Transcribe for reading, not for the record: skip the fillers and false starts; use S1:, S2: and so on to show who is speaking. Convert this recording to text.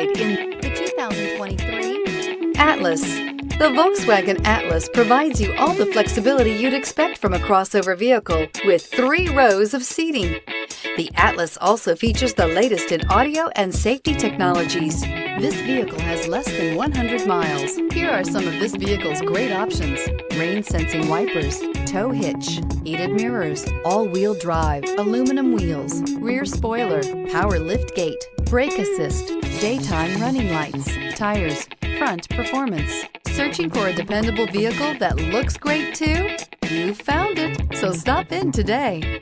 S1: ride in the 2023 Atlas. The Volkswagen Atlas provides you all the flexibility you'd expect from a crossover vehicle with 3 rows of seating. The Atlas also features the latest in audio and safety technologies. This vehicle has less than 100 miles. Here are some of this vehicle's great options: rain-sensing wipers, tow hitch, heated mirrors, all-wheel drive, aluminum wheels, rear spoiler, power liftgate, brake assist, daytime running lights, tires, front performance. Searching for a dependable vehicle that looks great too? You found it, so stop in today.